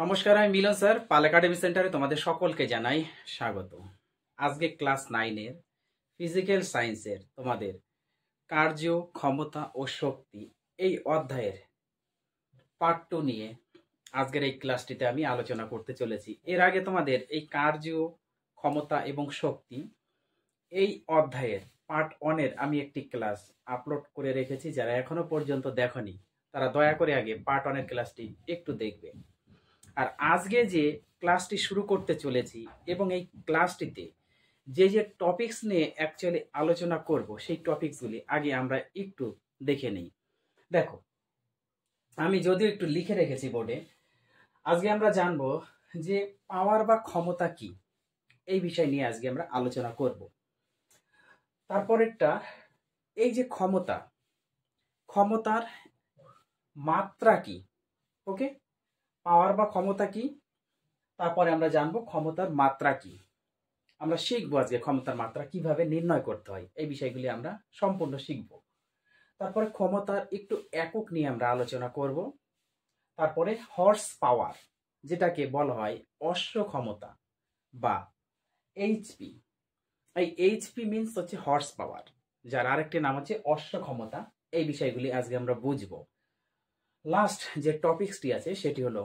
নমস্কার, আমি মিলন স্যার। পাল একাডেমি সেন্টারে তোমাদের সকলকে জানাই স্বাগত। আজকে ক্লাস 9-এর ফিজিক্যাল সায়েন্সের তোমাদের কার্য, ক্ষমতা ও শক্তি এই অধ্যায়ের পার্ট 2 নিয়ে আজকের এই ক্লাসটিতে আমি আলোচনা করতে চলেছি। এর আগে তোমাদের এই কার্য, ক্ষমতা এবং শক্তি এই অধ্যায়ের পার্ট 1-এর আমি একটি ক্লাস আপলোড করে রেখেছি। যারা এখনো পর্যন্ত দেখনি তারা দয়া করে আগে পার্ট 1-এর ক্লাসটি একটু দেখবে। আর আজকে যে ক্লাসটি শুরু করতে চলেছি এবং এই ক্লাসটিতে যে টপিকস নিয়ে অ্যাকচুয়ালি আলোচনা করব সেই টপিকসগুলি আগে আমরা একটু দেখে নিই। দেখো, আমি যদিও একটু লিখে রেখেছি বোর্ডে। আজকে আমরা জানবো যে পাওয়ার বা ক্ষমতা কি, এই বিষয় নিয়ে আজকে আমরা আলোচনা করব। তারপরেরটা, এই যে ক্ষমতা, ক্ষমতার মাত্রা কি। ওকে, পাওয়ার বা ক্ষমতা কি, তারপরে আমরা জানবো ক্ষমতার মাত্রা কি। আমরা শিখবো আজকে ক্ষমতার মাত্রা কিভাবে নির্ণয় করতে হয়, এই বিষয়গুলি আমরা সম্পূর্ণ শিখব। তারপরে ক্ষমতার একটু একক নিয়ে আমরা আলোচনা করব। তারপরে হর্স পাওয়ার, যেটাকে বলা হয় অশ্ব ক্ষমতা বা এইচপি। এই এইচপি মিনস হচ্ছে হর্স পাওয়ার, যার আরেকটি নাম হচ্ছে অশ্ব ক্ষমতা। এই বিষয়গুলি আজকে আমরা বুঝবো। লাস্ট যে টপিকসটি আছে সেটি হলো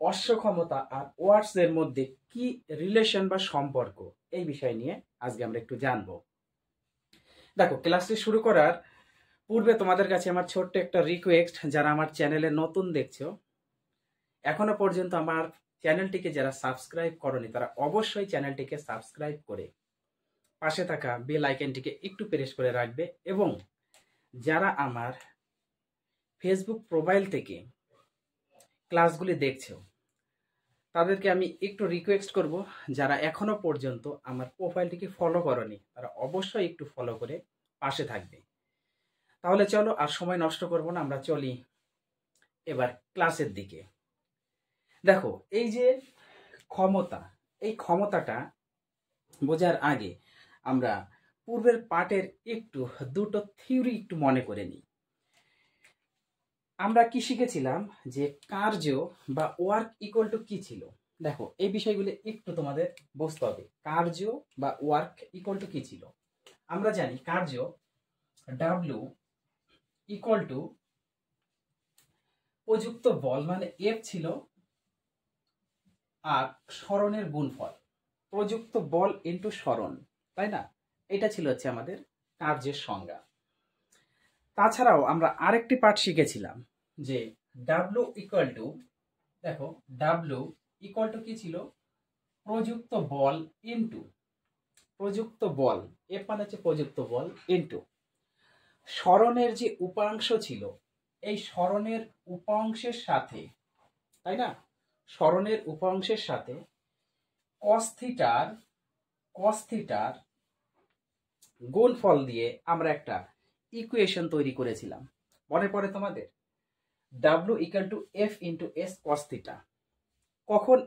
অশ্ব ক্ষমতা আর ওয়াটস এর মধ্যে কি রিলেশন বা সম্পর্ক, এই বিষয় নিয়ে আজকে আমরা একটু জানবো। দেখো, ক্লাসটি শুরু করার পূর্বে তোমাদের কাছে আমার ছোট্ট একটা রিকোয়েস্ট, যারা আমার চ্যানেলে নতুন দেখছো, এখনো পর্যন্ত আমার চ্যানেলটিকে যারা সাবস্ক্রাইব করনি তারা অবশ্যই চ্যানেলটিকে সাবস্ক্রাইব করে পাশে থাকা বেল আইকনটিকে একটু প্রেস করে রাখবে। এবং যারা আমার ফেসবুক প্রোফাইল থেকে ক্লাসগুলি দেখছো তাদেরকে আমি একটু রিকোয়েস্ট করব, যারা এখনো পর্যন্ত আমার প্রোফাইলটিকে ফলো করনি তারা অবশ্যই একটু ফলো করে পাশে থাকবে। তাহলে চলো আর সময় নষ্ট করব না, আমরা চলি এবার ক্লাসের দিকে। দেখো, এই যে ক্ষমতা, এই ক্ষমতাটা বোঝার আগে আমরা পূর্বের পার্টের দুটো থিওরি একটু মনে করে নিই। আমরা কি শিখেছিলাম যে কার্য বা ওয়ার্ক ইকুয়াল টু কি ছিল। দেখো, এই বিষয়গুলো একটু তোমাদের বুঝতে হবে। কার্য বা ওয়ার্ক ইকুয়াল টু কি ছিল। আমরা জানি কার্য ডাব্লিউ ইকুয়াল টু প্রযুক্ত বল, মানে এফ ছিল, আর সরণের গুণফল, প্রযুক্ত বল ইন্টু সরণ, তাই না? এটা ছিল হচ্ছে আমাদের কার্যের সংজ্ঞা। তাছাড়াও আমরা আরেকটি পার্ট শিখেছিলাম যে ডাব্লিউ ইকুয়াল টু, দেখো ডাব্লিউ ইকুয়াল টু কি ছিল, প্রযুক্ত বল ইন্টু প্রযুক্ত বল, এফ মানে হচ্ছে প্রযুক্ত বল, ইন্টু সরণের যে উপাংশ ছিল, এই সরণের উপাংশের সাথে, তাই না, সরণের উপাংশের সাথে কস থিটার গুণফল দিয়ে আমরা একটা ইকুয়েশন তৈরি করেছিলাম। মনে পড়ে তোমাদের? W equal to F into S cos theta. কখন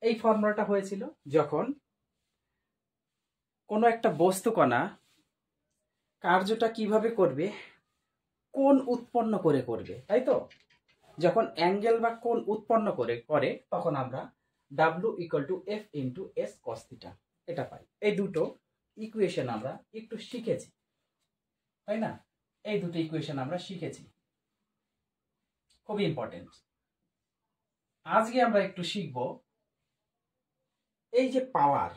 এই ফর্মুলাটা হয়েছিল? যখন কোনো একটা বস্তু কণা কার্যটা কিভাবে করবে, কোণ উৎপন্ন করে করবে, তাই তো? যখন অ্যাঙ্গেল বা কোণ উৎপন্ন করে তখন আমরা W equal to F into S cos theta এটা পাই। এই দুটো ইকুয়েশন আমরা একটু শিখেছি, তাই না? এই দুটো ইকুয়েশন আমরা শিখেছি, খুবই ইম্পর্টেন্ট। আজকে আমরা একটু শিখব এই যে পাওয়ার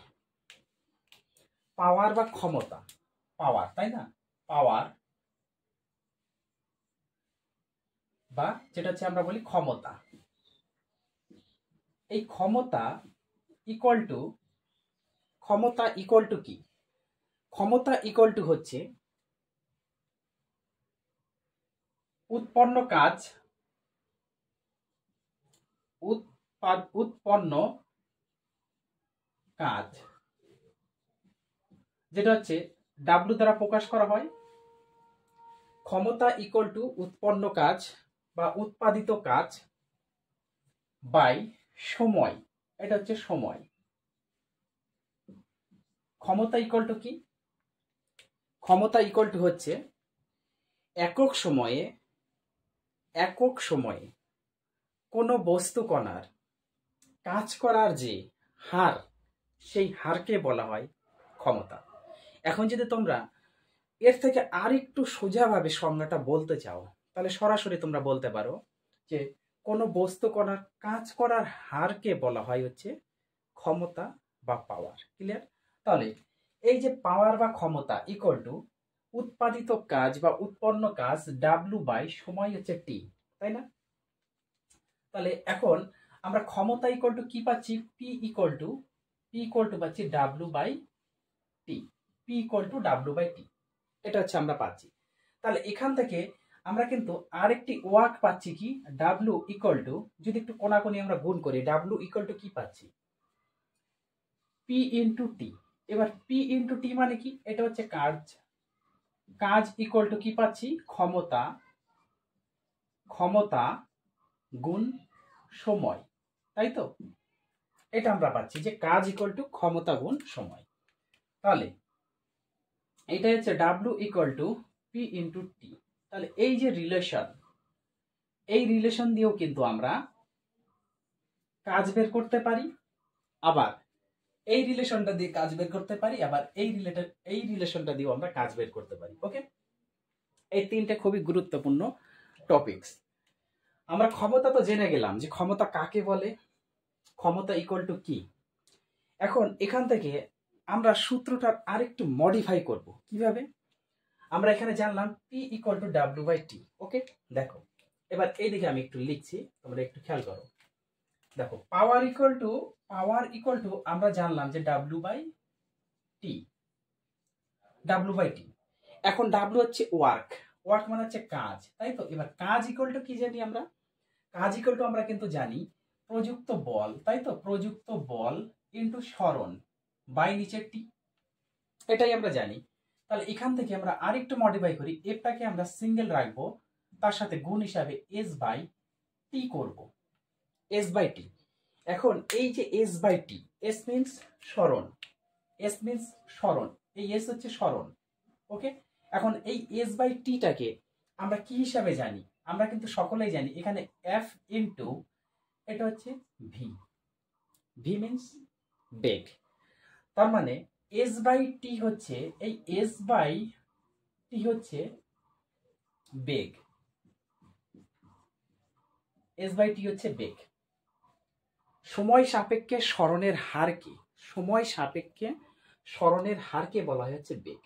বা ক্ষমতা। পাওয়ার, তাই না? পাওয়ার বা যেটা হচ্ছে আমরা বলি ক্ষমতা। এই ক্ষমতা ইকুয়াল টু কি? ক্ষমতা ইকুয়াল টু হচ্ছে উৎপন্ন কাজ, যেটা হচ্ছে ডাব্লিউ দ্বারা প্রকাশ করা হয়। ক্ষমতা ইকুয়াল টু উৎপন্ন কাজ বা উৎপাদিত কাজ বাই সময়, এটা হচ্ছে সময়। ক্ষমতা ইকুয়াল টু কি? ক্ষমতা ইকুয়াল টু হচ্ছে একক সময়ে কোনো বস্তু কণার কাজ করার যে হার, সেই হারকে বলা হয় ক্ষমতা। এখন যদি তোমরা এর থেকে আর একটু সোজাভাবে সংজ্ঞাটা বলতে চাও, তাহলে সরাসরি তোমরা বলতে পারো যে কোনো বস্তু কণার কাজ করার হারকে বলা হয় হচ্ছে ক্ষমতা বা পাওয়ার। ক্লিয়ার? তাহলে এই যে পাওয়ার বা ক্ষমতা ইকুয়াল টু উৎপাদিত কাজ বা উৎপন্ন কাজ ডাব্লু বাই সময় হচ্ছে টি, তাই না? তাহলে এখন আমরা ক্ষমতা ইকুয়াল টু কি পাচ্ছি? পি ইকুয়াল টু পাচ্ছি W by T. P equal to W by T, এটা হচ্ছে আমরা পাচ্ছি। তাহলে এখান থেকে আমরা কিন্তু আরেকটি ওয়ার্ক পাচ্ছি কি? ডাব্লু ইকুয়াল টু, যদি একটু কোনাকুনি আমরা গুণ করি, ডাব্লু ইকুয়াল টু কি পাচ্ছি? পি ইন্টু টি। এবার পি ইন্টু টি মানে কি? এটা হচ্ছে কাজ। কাজ ইকুয়াল টু কি পাচ্ছি? ক্ষমতা গুণ সময়, তাই তো? এটা আমরা পাচ্ছি যে কাজ ইকুয়াল টু ক্ষমতা গুণ সময়। তাহলে এটা হচ্ছে W equal to P into T. তাহলে এই যে রিলেশন, এই রিলেশন দিয়েও কিন্তু আমরা কাজ বের করতে পারি, আবার এই রিলেশনটা দিয়ে কাজ বের করতে পারি, আবার এই রিলেশনটা দিয়েও আমরা কাজ বের করতে পারি। ওকে, এই তিনটে খুবই গুরুত্বপূর্ণ টপিকস। আমরা ক্ষমতা তো জেনে গেলাম যে ক্ষমতা কাকে বলে, ক্ষমতা ইকুয়াল টু কি। এখন এখান থেকে আমরা সূত্রটার আরেকটু মডিফাই করব। কিভাবে? আমরা এখানে জানলাম P equal to W by T. Okay, দেখো এবার এইদিকে আমি একটু লিখছি, তোমরা একটু খেয়াল করো। দেখো পাওয়ার ইকুয়াল টু আমরা জানলাম যে ডাব্লিউ বাই টি। এখন ডাব্লিউ হচ্ছে ওয়ার্ক মানে হচ্ছে কাজ, তাই তো? এবার কাজ ইকুয়াল টু কি জানি আমরা? কাজ ইকুয়াল টু আমরা কিন্তু জানি প্রযুক্ত বল, তাই তো? প্রযুক্ত বল ইন্টু সরণ বাই নিচের টি, এটাই আমরা জানি। তাহলে এখান থেকে আমরা আরেকটু মডিফাই করি, এফটাকে আমরা সিঙ্গেল রাখবো, তার সাথে গুণ হিসাবে এস বাই টি করব, এস বাই টি। এখন এই যে S by T, S means সরণ, এই এস হচ্ছে সরণ। ওকে, এখন এই এস বাই টিটাকে আমরা কি হিসাবে জানি? আমরা কিন্তু সকলেই জানি এখানে এফ ইন্টু এটা হচ্ছে ভি মিনস বেগ। তার মানে এস বাই টি হচ্ছে, এই এস বাই টি হচ্ছে বেগ, এস বাই টি হচ্ছে বেগ। সময় সাপেক্ষে সরণের হারকে বলা হচ্ছে বেগ।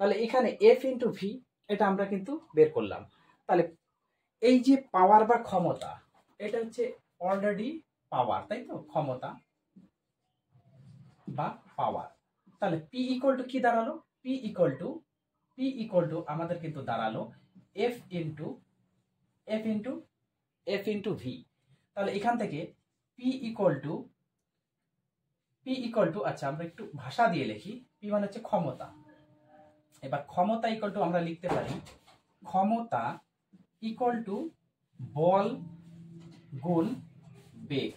তাহলে এখানে এফ ইন্টু ভি, এটা আমরা কিন্তু বের করলাম। তাহলে এই যে পাওয়ার বা ক্ষমতা, এটা হচ্ছে অলরেডি পাওয়ার, তাই তো? ক্ষমতা বা পাওয়ার। তাহলে পি ইকুয়াল টু কি দাঁড়ালো? পি ইকুয়াল টু আমাদের কিন্তু দাঁড়ালো এফ ইন্টু ভি। তাহলে এখান থেকে পি ইকুয়াল টু, আচ্ছা আমরা একটু ভাষা দিয়ে লিখি, পি মানে হচ্ছে ক্ষমতা। এবার ক্ষমতা ইকুয়াল টু আমরা লিখতে পারি ক্ষমতা ইকুয়াল টু বল গুণ বেগ,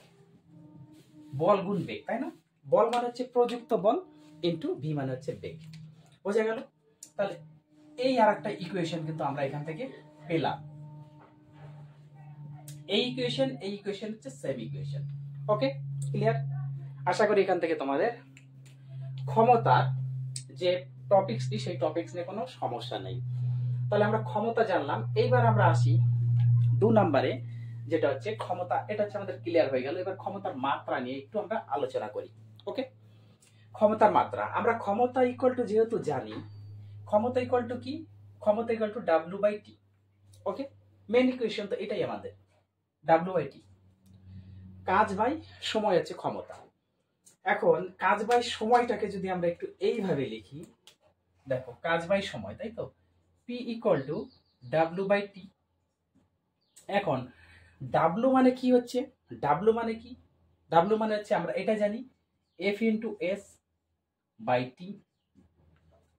তাই না? বল মানে হচ্ছে প্রযুক্ত বল ইন্টু ভি মানে হচ্ছে বেগ। বোঝা গেল? তাহলে এই আর একটা ইকুয়েশন কিন্তু আমরা এখান থেকে পেলাম। এই ইকুয়েশন হচ্ছে সেম ইকুয়েশন। ওকে, ক্লিয়ার? আশা করি এখান থেকে তোমাদের ক্ষমতার যে টপিকসটি, সেই টপিকস নিয়ে কোনো সমস্যা নেই। তাহলে আমরা ক্ষমতা জানলাম। এইবার আমরা আসি 2 নম্বরে, যেটা হচ্ছে ক্ষমতা। এটা হচ্ছে আমাদের ক্লিয়ার হয়ে গেল। এবার ক্ষমতার মাত্রা নিয়ে একটু আমরা আলোচনা করি। ওকে, ক্ষমতার মাত্রা। আমরা ক্ষমতা ইকুয়াল টু যেহেতু জানি, ক্ষমতা ইকুয়াল টু কি? ক্ষমতা equal to W by T. Okay, main equation তো এটাই আমাদের, ডাব্লিউ বাই টি। কাজ বাই সময় হচ্ছে ক্ষমতা। এখন কাজ বাই সময়টাকে যদি আমরা একটু এইভাবে লিখি, দেখো কাজ বাই সময়, তাই তো? P equal to W by T. এখন ডাব্লিউ মানে কি হচ্ছে? ডাব্লিউ মানে হচ্ছে আমরা এটা জানি এফ ইন্টু এস বাই টি,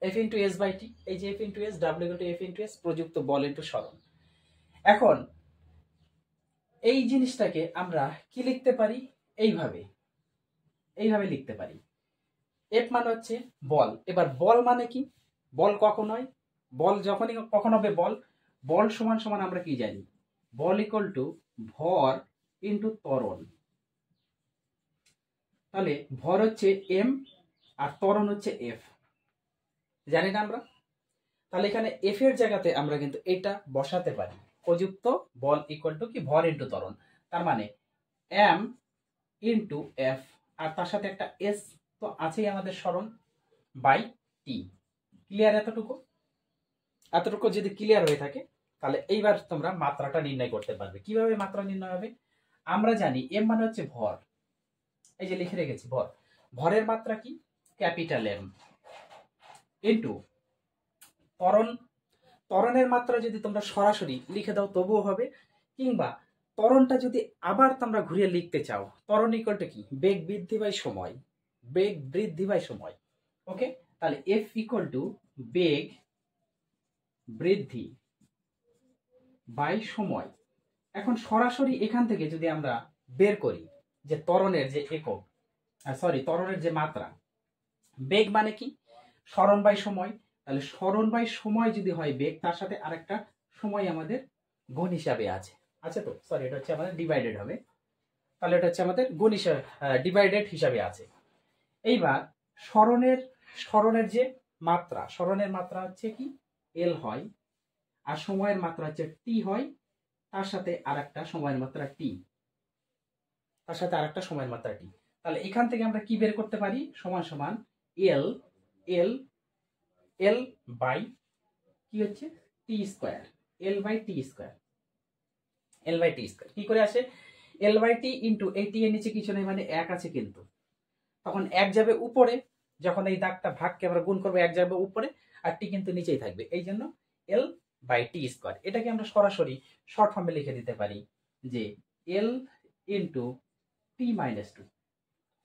এই যে F into S, W into F into S, প্রযুক্ত বল ইন্টু সরণ। এখন এই জিনিসটাকে আমরা কি লিখতে পারি? এইভাবে লিখতে পারি। এফ মানে হচ্ছে বল। এবার বল মানে কি? বল কখন হয়? বল যখনই কখন হবে বল সমান আমরা কি জানি? বল ইকুয়াল টু ভর ইন্টু ত্বরণ। তাহলে ভর হচ্ছে এম আর ত্বরণ হচ্ছে এফ, জানি না আমরা। তাহলে এখানে এফ এর জায়গাতে আমরা কিন্তু এটা বসাতে পারি, প্রযুক্ত বল ইকুয়াল টু কি ভর ইন্টু ত্বরণ। তার মানে এম ইন্টু এফ, আর তার সাথে একটা এস তো আছেই আমাদের সরণ, বাই টি। ক্লিয়ার? এতটুকু এতটুকু যদি ক্লিয়ার হয়ে থাকে তাহলে এইবার তোমরা মাত্রাটা নির্ণয় করতে পারবে। কিভাবে মাত্রা নির্ণয় হবে? আমরা জানি এম মানে হচ্ছে ভর, এই যে লিখে রেখেছি ভর, ভরের মাত্রা কি ক্যাপিটাল এম, ইন্টু ত্বরণ। ত্বরণের মাত্রা যদি তোমরা সরাসরি লিখে দাও তবুও হবে, কিংবা ত্বরণটা যদি আবার তোমরা ঘুরিয়ে লিখতে চাও, ত্বরণ ইকুয়াল টু কি বেগ বৃদ্ধি বাই সময়, বেগ বৃদ্ধি বাই সময়। ওকে, তাহলে এফ ইকুয়াল টু বেগ বৃদ্ধি বাই সময়। এখন সরাসরি এখান থেকে যদি আমরা বের করি যে ত্বরণের যে একক, ত্বরণের যে মাত্রা, বেগ মানে কি সরণ বাই সময়, তাহলে সরণ বাই সময় যদি হয় বেগ, তার সাথে আরেকটা সময় আমাদের গুণ হিসাবে আছে, তো সরি এটা হচ্ছে আমাদের ডিভাইডেড হবে, তাহলে এটা হচ্ছে আমাদের গুণ হিসাবে ডিভাইডেড হিসাবে আছে। এইবার সরণের যে মাত্রা, সরণের মাত্রা হচ্ছে কি এল হয়, আর সময়ের মাত্রা হচ্ছে টি হয়, তার সাথে আরেকটা সময়ের মাত্রা টি, তার সাথে আরেকটা সময়ের মাত্রা টি। তাহলে এখান থেকে আমরা কি বের করতে পারি? সমান সমান এল এল এল বাই কি হচ্ছে T square, L by T square, L by T square. কি করে আসে? এল বাই টি ইন্টু এই টি এর নিচে কিছু নেই মানে এক আছে, কিন্তু তখন এক যাবে উপরে, যখন এই দাগটা ভাগকে আমরা গুণ করবো এক যাবে উপরে, আর টি কিন্তু নিচেই থাকবে, এই জন্য এল বাই টি স্কোয়ার। এটাকে আমরা সরাসরি শর্ট ফর্মে লিখে দিতে পারি যে L into T minus two.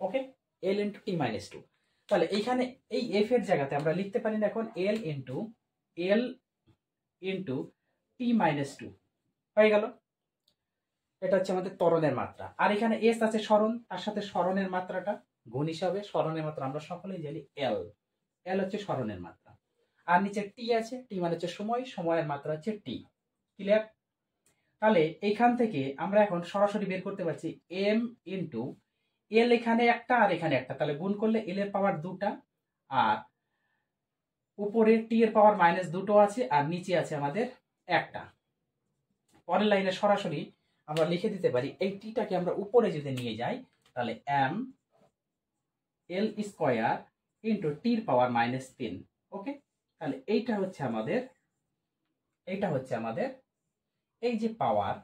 ওকে, L into T minus two. তাহলে এইখানে এই এফ এর জায়গাতে আমরা লিখতে পারি না এখন L into T minus two হয়ে গেল। এটা হচ্ছে আমাদের ত্বরণের মাত্রা, আর এখানে এস আছে সরণ, তার সাথে সরণের মাত্রাটা গুণ হিসাবে, সরণের মাত্রা আমরা সকলেই জানি এল, এল হচ্ছে সরণের মাত্রা, আর নিচে টি আছে, টি মানে হচ্ছে সময়, সময়ের মাত্রা হচ্ছে টি। ক্লিয়ার? তাহলে এইখান থেকে আমরা এখন সরাসরি বের করতে পারছি এম ইন্টু এল, এখানে একটা আর এখানে একটা, তাহলে গুণ করলে এল এর পাওয়ার দুটা, আর উপরে টি এর পাওয়ার মাইনাস দুটো আছে, আর নিচে আছে আমাদের একটা। পরের লাইনে সরাসরি আমরা লিখে দিতে পারি এই টিটাকে আমরা উপরে যদি নিয়ে যাই তাহলে এম এল স্কোয়ার ইন্টু টির পাওয়ার মাইনাস 3। ওকে, তাহলে এইটা হচ্ছে আমাদের এই যে পাওয়ার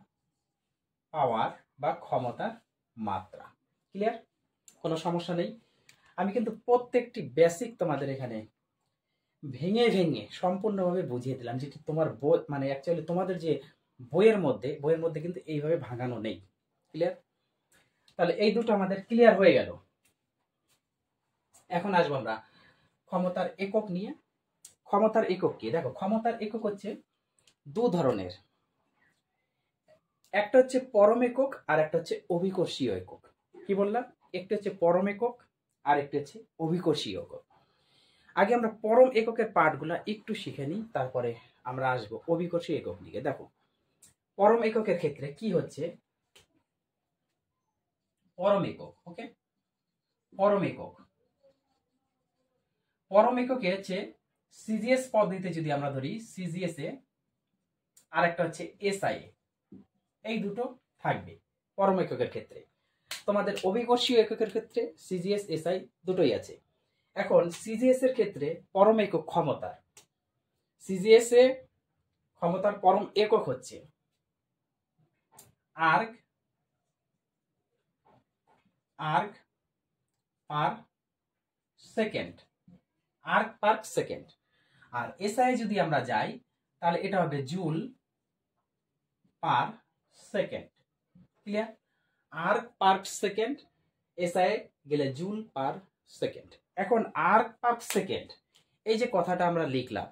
বা ক্ষমতার মাত্রা। ক্লিয়ার? কোনো সমস্যা নেই। আমি কিন্তু প্রত্যেকটি বেসিক তোমাদের এখানে ভেঙে ভেঙে সম্পূর্ণভাবে বুঝিয়ে দিলাম, যেটি তোমার বই মানে অ্যাকচুয়ালি তোমাদের যে বইয়ের মধ্যে কিন্তু এইভাবে ভাঙানো নেই। ক্লিয়ার? তাহলে এই দুটো আমাদের ক্লিয়ার হয়ে গেল। এখন আসবো আমরা ক্ষমতার একক নিয়ে। ক্ষমতার একক কি? দেখো, ক্ষমতার একক হচ্ছে দু ধরনের, একটা হচ্ছে পরম একক আর একটা হচ্ছে অভিকর্ষীয় একক। কি বললাম? একটা হচ্ছে পরম একক আর একটা হচ্ছে অভিকর্ষীয় একক। আগে আমরা পরম এককের পার্টগুলো একটু শিখে নিই, তারপরে আমরা আসবো অভিকর্ষীয় একক দিকে। দেখো, পরম এককের ক্ষেত্রে কি হচ্ছে, পরম একক। ওকে, পরম এককে হচ্ছে সিজিএস পদ্ধতিতে যদি আমরা ধরি, সিজিএস এ আর একটা হচ্ছে এসআই, এই দুটো থাকবে পরম এককের ক্ষেত্রে। তোমাদের অভিকর্ষীয় এককের ক্ষেত্রে সিজিএস এসআই দুটোই আছে। এখন সিজিএস এর ক্ষেত্রে পরম একক ক্ষমতার, সিজিএস এ ক্ষমতার পরম একক হচ্ছে erg per second, erg per second. আর এসআই যদি আমরা যাই তাহলে এটা হবে joule per second. Clear? Erg per second, SI গেলে জুল পার সেকেন্ড। এখন আর্ক পার সেকেন্ড এই যে কথাটা আমরা লিখলাম,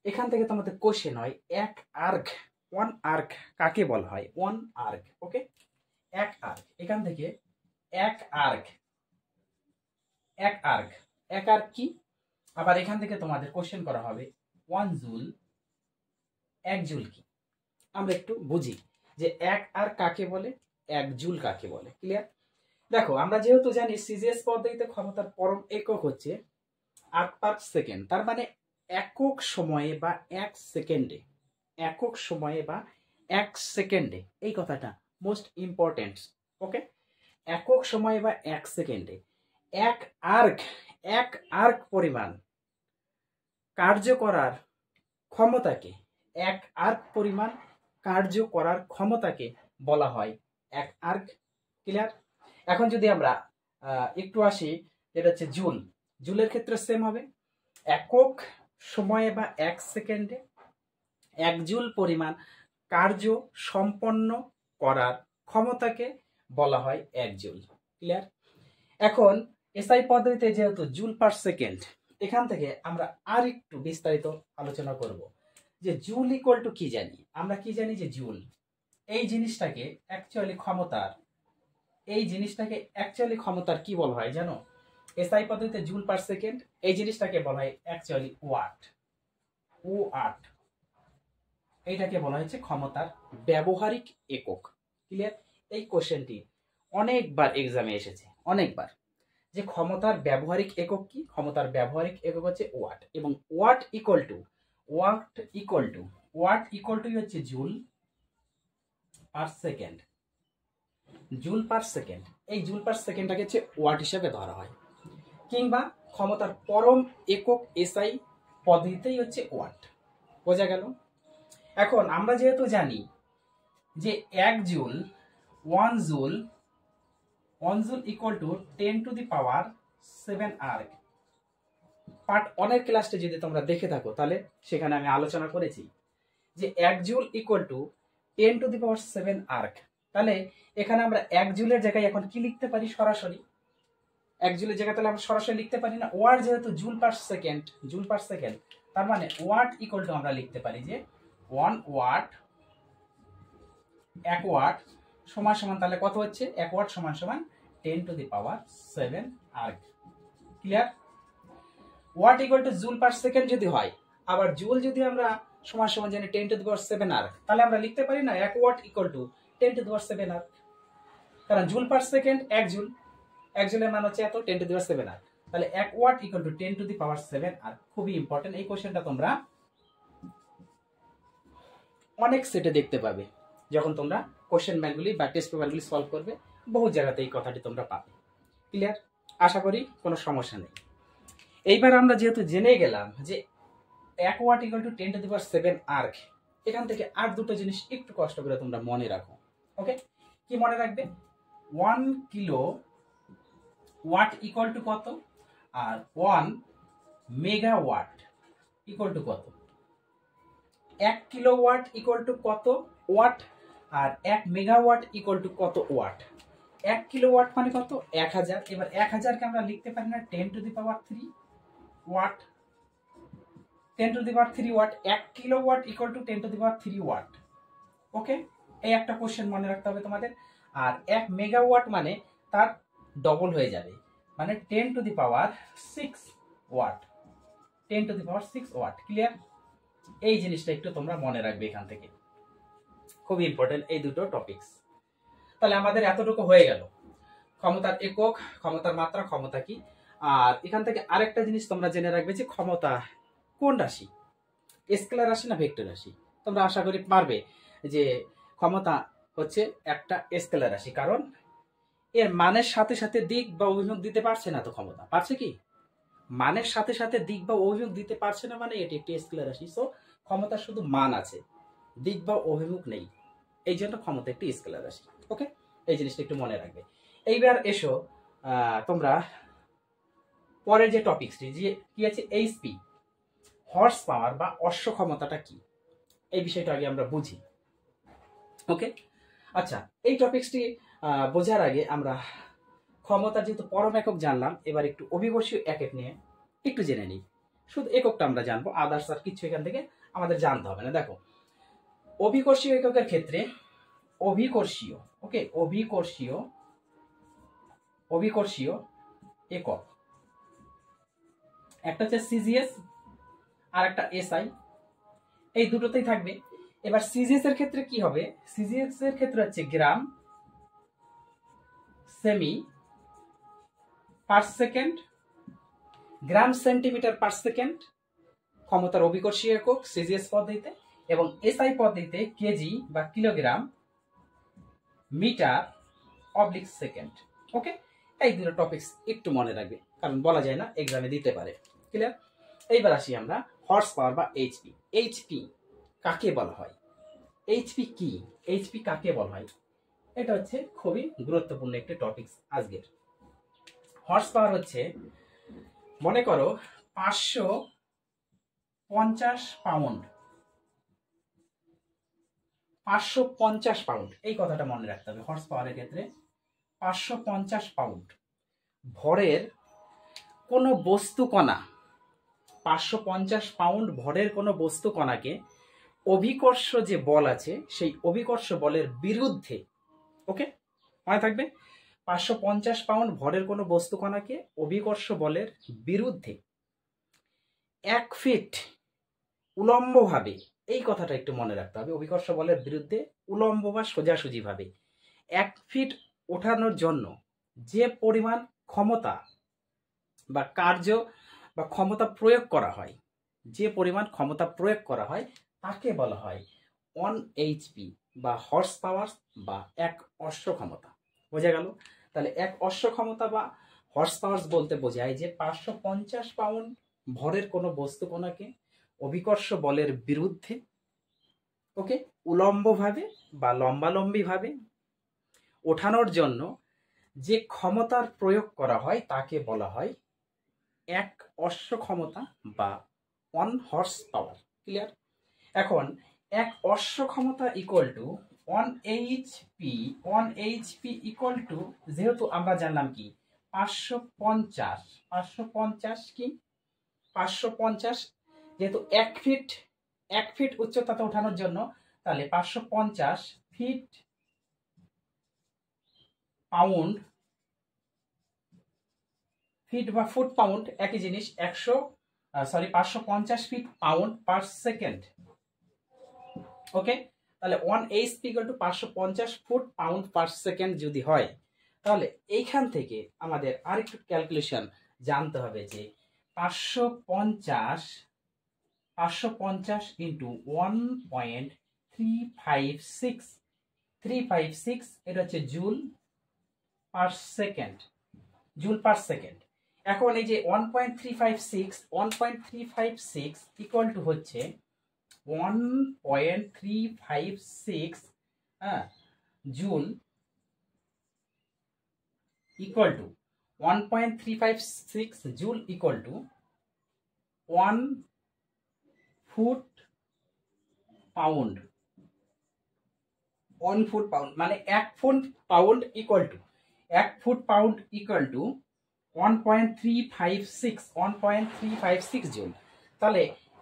এখান থেকে তোমাদের কোশ্চেন হয় এক আর্ক, ওয়ান আর্ক কাকে বলা হয়? One arc. ওকে, এক আর্ক, এখান থেকে এক আর্ক কি? আবার এখান থেকে তোমাদের কোশ্চেন করা হবে ওয়ান জুল, এক জুল কি? আমরা একটু বুঝি যে এক আর্ক কাকে বলে এক জুল কাকে বলে। ক্লিয়ার? দেখো আমরা যেহেতু জানি সিজিএস পদ্ধতিতে ক্ষমতার পরম একক হচ্ছে আর্ক পার সেকেন্ড, তার মানে একক সময়ে বা এক সেকেন্ডে, একক সময়ে বা এক সেকেন্ডে, এই কথাটা মোস্ট ইম্পর্টেন্ট। ওকে, একক সময়ে বা এক সেকেন্ডে এক আর্ক, এক আর্ক পরিমাণ কার্য করার ক্ষমতাকে, এক আর্ক পরিমাণ কার্য করার ক্ষমতাকে বলা হয় এক আর্ক। ক্লিয়ার? এখন যদি আমরা একটু আসি, যেটা হচ্ছে জুল, জুলের ক্ষেত্রে সেম হবে, একক সময়ে বা এক সেকেন্ডে এক জুল পরিমাণ কার্য সম্পন্ন করার ক্ষমতাকে বলা হয় এক জুল। ক্লিয়ার? এখন এসআই পদ্ধতিতে যেহেতু জুল পার সেকেন্ড, এখান থেকে আমরা আর একটু বিস্তারিত আলোচনা করব যে জুল ইকুয়াল টু কি জানি। আমরা কি জানি যে জুল এই জিনিসটাকে অ্যাকচুয়ালি ক্ষমতার, এই জিনিসটাকে অ্যাকচুয়ালি ক্ষমতার কি বলা হয় জানো? এসআই পদ্ধতিতে জুল পার সেকেন্ড, এই জিনিসটাকে বলা হয় অ্যাকচুয়ালি ওয়াট। ওয়াট এইটাকে বলা হচ্ছে ক্ষমতার ব্যবহারিক একক। ক্লিয়ার? এই কোশ্চেনটি অনেকবার এক্সামে এসেছে, অনেকবার, যে ক্ষমতার ব্যবহারিক একক কি? ক্ষমতার ব্যবহারিক একক হচ্ছে ওয়াট, এবং watt equal to, watt equal to, watt equal to হচ্ছে joule per second. Joule per second, এই জুল পার সেকেন্ডটাকে হচ্ছে ওয়াট হিসেবে ধরা হয়, কিংবা ক্ষমতার পরম একক এসআই পদ্ধতিতেই হচ্ছে ওয়াট। বোঝা গেল? এখন আমরা যেহেতু জানি যে এক joule, one joule, one joule equal to 10 to the power 7 erg. Part অনেক ক্লাসটা যদি তোমরা দেখে থাকো তাহলে সেখানে আমি আলোচনা করেছি যে এক joule equal to 10 to the power 7 erg. তাহলে এখানে আমরা এক জুলের জায়গায় এখন কি লিখতে পারি? সরাসরি এক জুলের জায়গায় তাহলে আমরা সরাসরি লিখতে পারি না, ওয়াট যেহেতু joule per second, joule per second, তার মানে ওয়াট ইকুয়াল টু আমরা লিখতে পারি যে 1 ওয়াট, 1 ওয়াট সমান সমান, তাহলে কত হচ্ছে? 1 ওয়াট সমান সমান 10 to the power 7 erg. Clear? Watt equal to joule per second যদি হয়, আবার জুল যদি আমরা সমান সমান জানি 10 টু দি পাওয়ার 7 আর্ক, তাহলে আমরা লিখতে পারি না 1 watt equal to 10 to the power 7 erg, কারণ জুল পার সেকেন্ড 1 জুল, 1 জুলের মান হচ্ছে এত, 10 টু দি পাওয়ার 7 আর্ক, তাহলে 1 watt equal to 10 to the power 7 erg. খুবই ইম্পর্টেন্ট, এই কোশ্চেনটা তোমরা অনেক সেটে দেখতে পাবে যখন তোমরা কোশ্চেন ব্যাংকগুলি বা টেস্ট পেপারগুলি সলভ করবে, বহু জায়গাতে এই কথাটি তোমরা পাবে। ক্লিয়ার? আশা করি কোনো সমস্যা নেই। এইবার আমরা যেহেতু জেনে গেলাম যে 1 watt equal to 10 to the power 7 erg, এখান থেকে আর দুটো জিনিস একটু কষ্ট করে তোমরা মনে রাখো। ওকে, কি মনে রাখবে? 1 কিলো ওয়াট ইকুয়াল টু কত, আর 1 মেগাওয়াট ইকুয়াল টু কত? 1 কিলোওয়াট ইকুয়াল টু কত ওয়াট, আর 1 মেগাওয়াট ইকুয়াল টু কত ওয়াট? 1 কিলোওয়াট মানে কত? 1000। এবার 1000কে আমরা লিখতে পারি না 10 to the power 3 watt, 10 to the power 3 watt. 1 kilowatt equal to 10 to the power 3 watt. Okay, এই একটা কোশ্চেন মনে রাখতে হবে তোমাদের। আর 1 মেগাওয়াট মানে তার ডবল হয়ে যাবে, মানে 10 to the power 6 watt, 10 to the power 6 watt. Clear? এই জিনিসটা একটু তোমরা মনে রাখবে এখান থেকে, খুবই ইম্পর্টেন্ট এই দুটো টপিকস। তাহলে আমাদের এতটুকু হয়ে গেল, ক্ষমতার একক, ক্ষমতার মাত্রা, ক্ষমতা কি। আর এখান থেকে আরেকটা জিনিস তোমরা জেনে রাখবে যে ক্ষমতা কোন রাশি, স্কেলার রাশি না ভেক্টর রাশি। তোমরা আশা করি পারবে যে ক্ষমতা হচ্ছে একটা স্কেলার রাশি, কারণ এর মানের সাথে সাথে দিক বা অভিমুখ দিতে পারছে না তো ক্ষমতা, পারছে কি? মানের সাথে সাথে দিক বা অভিমুখ দিতে পারছে না, মানে এটি একটি স্কেলার রাশি। সো ক্ষমতার শুধু মান আছে, দিক বা অভিমুখ নেই, এই জন্য ক্ষমতা একটি স্কেলার রাশি। ওকে, এই জিনিসটা একটু মনে রাখবে। এইবার এসো তোমরা পরের যে টপিকসটি, যে কি আছে এইচপি, হর্স পাওয়ার বা অশ্ব ক্ষমতাটা কি, এই বিষয়টা আগে আমরা বুঝি। ওকে, আচ্ছা, এই টপিকসটি বোঝার আগে আমরা ক্ষমতার যেহেতু পরম একক জানলাম, এবার একটু অভিকর্ষীয় একক নিয়ে একটু জেনে নিই। শুধু এককটা আমরা জানবো, আদার্স আর কিছু এখান থেকে আমাদের জানতে হবে না। দেখো, অভিকর্ষীয় এককের ক্ষেত্রে অভিকর্ষীয়, ওকে, অভিকর্ষীয় একক একটা হচ্ছে সিজিএস আর একটা এসআই, এই দুটোতেই থাকবে। এবার সিজিএস এর ক্ষেত্রে কি হবে? সিজিএস এর ক্ষেত্রে হচ্ছে gram, cm per second, gram centimetre per second ক্ষমতার অভিকর্ষীয় একক সিজিএস পদ্ধতিতে, এবং এসআই পদ্ধতিতে কেজি বা কিলোগ্রাম মিটার অবলিক সেকেন্ড। ওকে, এই দুটো টপিকস একটু মনে রাখবে, কারণ বলা যায় না এক্সামে দিতে পারে। ক্লিয়ার? এইবার আসি আমরা হর্স পাওয়ার বা এইচপি। এইচপি কাকে বলা হয়? এইচপি কি? এইচপি কাকে বলা হয়? এটা হচ্ছে খুবই গুরুত্বপূর্ণ একটি টপিকস আজকের। হর্স পাওয়ার হচ্ছে, মনে করো 550 পাউন্ড, 550 পাউন্ড, এই কথাটা মনে রাখতে হবে হর্স পাওয়ারের ক্ষেত্রে। 550 পাউন্ড ভরের কোনো বস্তু কণা, 550 পাউন্ড ভরের কোনো বস্তু কণাকে অভিকর্ষ যে বল আছে সেই অভিকর্ষ বলের বিরুদ্ধে, ওকে মনে থাকবে, 550 পাউন্ড ভরের কোনো বস্তু কণাকে অভিকর্ষ বলের বিরুদ্ধে 1 ফিট উলম্বভাবে, এই কথাটা একটু মনে রাখতে হবে, অভিকর্ষ বলের বিরুদ্ধে উলম্ব বা সোজাসুজি ভাবে 1 ফিট ওঠানোর জন্য যে পরিমাণ ক্ষমতা বা কার্য বা ক্ষমতা প্রয়োগ করা হয়, যে পরিমাণ ক্ষমতা প্রয়োগ করা হয় তাকে বলা হয় 1 এইচপি বা হর্স পাওয়ার বা 1 অশ্ব ক্ষমতা। বোঝা গেল? তাহলে 1 অশ্ব ক্ষমতা বা হর্স পাওয়ার বলতে বোঝায় যে 550 পাউন্ড ভরের কোনো বস্তু কণাকে অভিকর্ষ বলের বিরুদ্ধে, ওকে, উলম্বভাবে বা লম্বালম্বিভাবে ওঠানোর জন্য যে ক্ষমতার প্রয়োগ করা হয় তাকে বলা হয় 1 অশ্ব ক্ষমতা বা 1 হর্স পাওয়ার। ক্লিয়ার? এখন 1 অশ্ব ক্ষমতা equal two 1 HP, 1 HP equal to, যেহেতু আমরা জানলাম কি 550, 550 কি 550, যেহেতু 1 ফিট উচ্চতাতে ওঠানোর জন্য, তাহলে 550 ফিট পাউন্ড, ফিট বা ফুট পাউন্ড একই জিনিস, 550 ফিট পাউন্ড পার সেকেন্ড। ওকে, তাহলে 1 HP equal to 550 foot pound per second যদি হয়, তাহলে এইখান থেকে আমাদের আরেকটু ক্যালকুলেশন জানতে হবে যে 550 ইন্টু 1.356, এটা হচ্ছে joule per second, joule per second. এখন এই যে 1.356 ইকুয়াল টু হচ্ছে 1.356 joule equal two 1.356 joule equal two 1 foot pound, 1 foot pound মানে 1 foot pound equal to 1 foot pound equal to 1.356 joule. তাহলে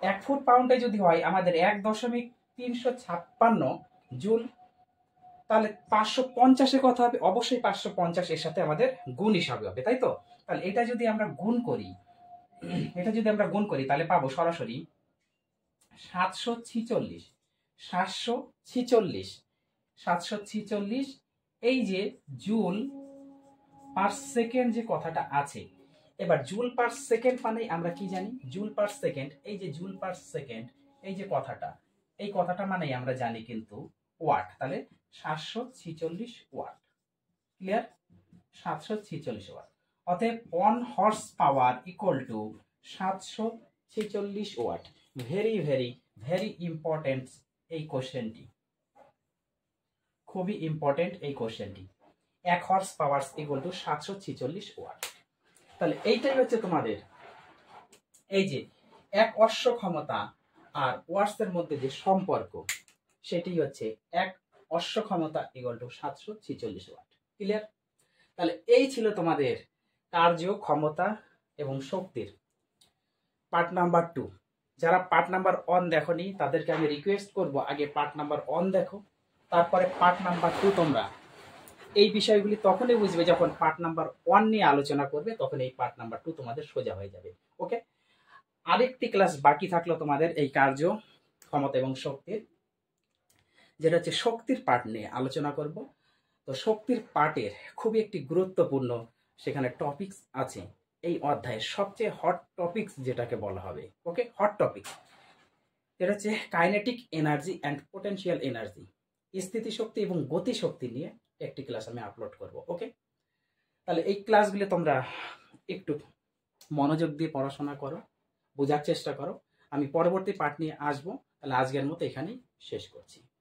1 ফুট পাউন্ডে যদি হয় আমাদের 1.356 জুল, তাহলে 550 এর কথা হবে, অবশ্যই 550 এর সাথে আমাদের গুণ হিসাবে হবে, তাই তো? তাহলে এটা যদি আমরা গুণ করি, তাহলে পাবো সরাসরি 746 এই যে জুল পার সেকেন্ড যে কথাটা আছে। এবার জুল পার সেকেন্ড মানে আমরা কি জানি? জুল পার সেকেন্ড, এই যে জুল পার সেকেন্ড এই যে কথাটা, এই কথাটা মানে আমরা জানি কিন্তু ওয়াট। তাহলে 746 ওয়াট। ক্লিয়ার? 746 ওয়াট। অতএব 1 horse power equal to 746 watt. Very very very important এই কোশ্চেনটি, খুবই ইম্পর্টেন্ট এই কোশ্চেনটি। 1 horse power equal to 746 watt. তাহলে এইটাই হচ্ছে তোমাদের এই যে 1 অশ্ব ক্ষমতা আর ওয়াটস এর মধ্যে যে সম্পর্ক, সেটি হচ্ছে 1 অশ্ব ক্ষমতা ইকুয়াল টু 746 ওয়াট। ক্লিয়ার? তাহলে এই ছিল তোমাদের কার্য, ক্ষমতা এবং শক্তির পার্ট নাম্বার 2। যারা পার্ট নাম্বার 1 দেখোনি তাদেরকে আমি রিকোয়েস্ট করব আগে পার্ট নাম্বার 1 দেখো, তারপরে পার্ট নাম্বার 2 তোমরা এই বিষয়গুলি তখনই বুঝবে যখন পার্ট নাম্বার 1 নিয়ে আলোচনা করবে, তখন এই পার্ট নাম্বার 2 তোমাদের সোজা হয়ে যাবে। ওকে, আরেকটি ক্লাস বাকি থাকলো তোমাদের এই কার্য, ক্ষমতা এবং শক্তির, যেটা হচ্ছে শক্তির পার্ট নিয়ে আলোচনা করব। তো শক্তির পার্টের খুবই একটি গুরুত্বপূর্ণ সেখানে টপিকস আছে। এই অধ্যায়ের সবচেয়ে হট টপিকস যেটাকে বলা হবে, ওকে, হট টপিক এটা হচ্ছে kinetic energy and potential energy, স্থিতিশক্তি এবং গতিশক্তি নিয়ে একটি ক্লাস আমি আপলোড করব। ওকে, তাহলে এই ক্লাসগুলো তোমরা একটু মনোযোগ দিয়ে পড়াশোনা করো, বোঝার চেষ্টা করো। আমি পরবর্তী পার্ট নিয়ে আসবো। তাহলে আজকের মতো এখানেই শেষ করছি।